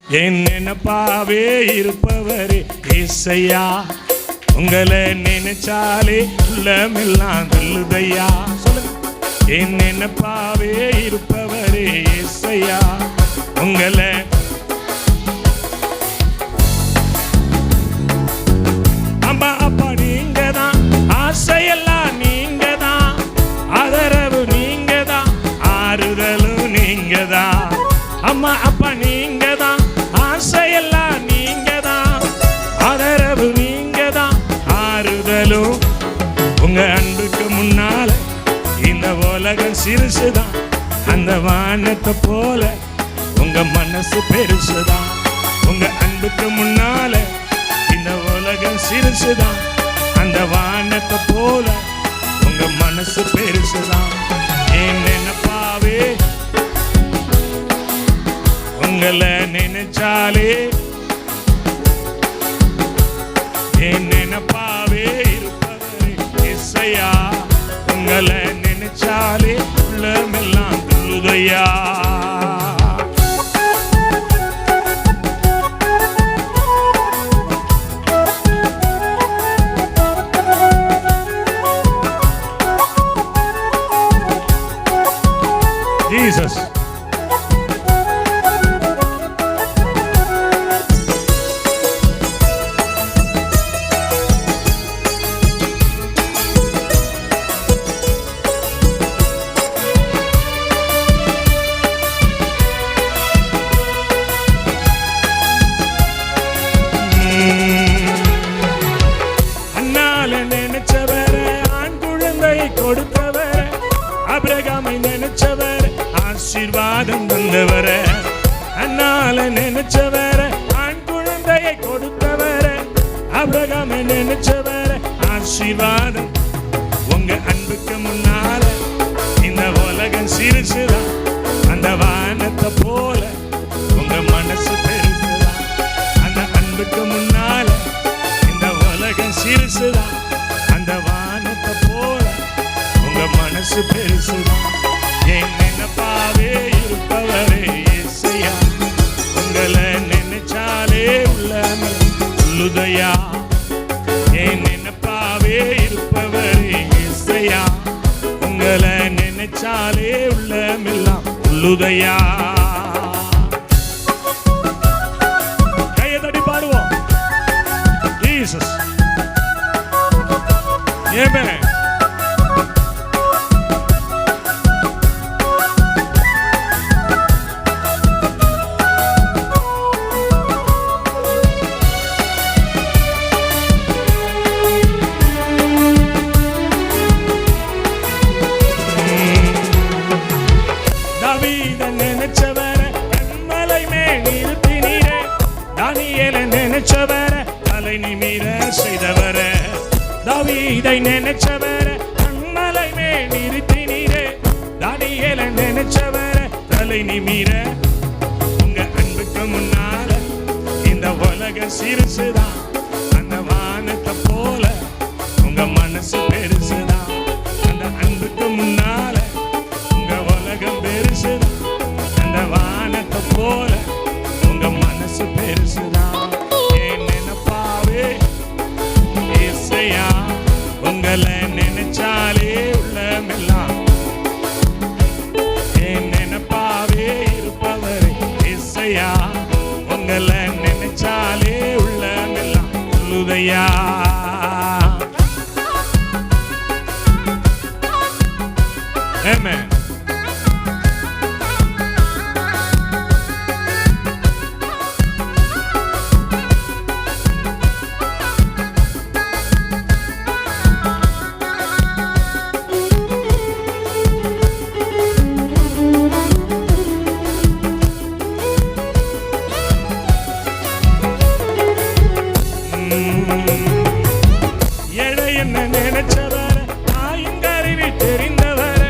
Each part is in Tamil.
என் நினைப்பாவே இருப்பவரே ஏசையா, உங்களை நினைச்சாலே உள்ளமெல்லாம் துள்ளுதையா. சொல்லுங்க. என் நினைப்பாவே இருப்பவரே ஏசையா, உங்களை அம்மா அப்பா நீங்க தான், ஆசையெல்லாம் நீங்க தான், ஆதரவு நீங்க தான், ஆறுதலும் நீங்க தான். அம்மா அப்பா நீங்க தான், ஆசையெல்லாம் நீங்க தான், ஆதரவு நீங்க தான், ஆறுதலும். உங்க அன்புக்கு முன்னால இந்த உலகம் சிறுசுதான், அந்த வானத்தை போல உங்க மனசு பெருசுதான். உங்க அன்புக்கு முன்னால இந்த உலகம் சிறுசுதான், அந்த வானத்தை போல உங்க மனசு பெருசுதான். ஏன் நினைப்பாவே உங்களை நினைச்சாலே, ஏன் நினைப்பாவே இருப்பவரே ஏசையா, உங்களை நினைச்சாலே உள்ளமெல்லாம் துள்ளுதையா. Jesus. அண்ணால நினைச்சவர ஆண் குழந்தை கொடுத்தவர, ஆபிரகாமை நினைச்சவர ஆசீர்வாதம் தந்தவர. அண்ணால நினைச்சவர ஆண் குழந்தையை கொடுத்தவர, ஆபிரகாமை நினைச்சவர ஆசீர்வாதம். உங்க அன்புக்கு முன்னால இந்த உலகம் சிறுசுதான், அந்த வானத்தை போல உங்க மனசு பெருசுதான். அந்த அன்புக்கு முன்னால இந்த உலகம் சிறுசுதான், அந்த வானத்தை போல உங்க மனசு பெருசுதான். என் நினைப்பாவே இருப்பவரே ஏசையா, உங்களை நினைச்சாலே உள்ளமே துள்ளுதையா. என் நினைப்பாவே இருப்பவரே ஏசையா, உங்களை நினைச்சாலே உள்ளமெல்லாம் துள்ளுதையா. கையை தட்டி பாடுவோம். ஜீசஸ். ஆமென். நினைச்சவர கண்மலை மேல் நிறுத்தினீரே, தானியேலை நினைச்சவர தலை நிமிர செய்தவர. தாவீதை நினைச்சவர கண்மலை மேல் நிறுத்தினீரே, தானியேலை நினைச்சவர தலை நிமிர. உங்க அன்புக்கு முன்னால இந்த உலக சிறுசுதான், அந்த வானத்தை போல உங்க மனசு பெருசுதான். அந்த அன்புக்கு முன்னால உங்க உலகம் பெருசுதான், அந்த வானத்தை போல உங்க மனசு பெருசுதான். ஏன் நினைப்பாவே ஏசையா, உங்களை நினைச்சாலே உள்ளமெல்லாம். ஏன் நினைப்பாவே இருப்பவரே ஏசையா, உங்களை நினைச்சாலே உள்ளமெல்லாம் துள்ளுதையா. ஆமென். ஏழை என்ன நினைச்சவர தாயிங்கறிவி தெரிந்தவர,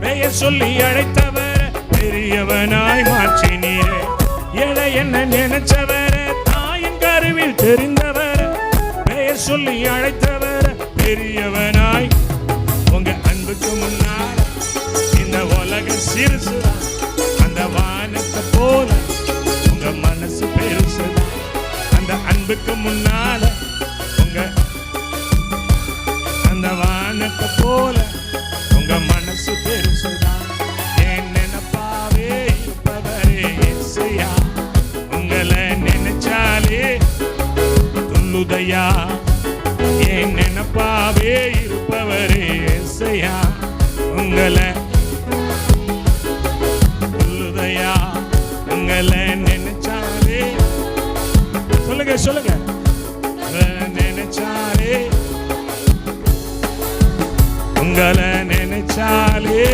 பெயர் சொல்லி அழைத்தவர பெரியவனாய் மாற்றினீரே. ஏழை என்ன நினைச்சவர தாயிங்கறிவில் தெரிந்தவர, பெயர் சொல்லி அழைத்தவர பெரியவனாய். உங்க அன்புக்கு முன்னால் இந்த உலகம் சிறுசுதான், அந்த வானத்தை போல உங்க மனசு முன்னால உங்க அந்த வானத்தை போல உங்க மனசு பெருசுதான். என் நினைப்பாவே இருப்பவரே இயேசையா, உங்களை நினைச்சாலே துள்ளுதையா. என் நினைப்பாவே இருப்பவரே இயேசையா, உங்களை துள்ளுதையா. உங்களை நினைச்சாலே சொல்லுங்க சொல்லுங்க, நினைச்சாலே உங்களை நினைச்சாலே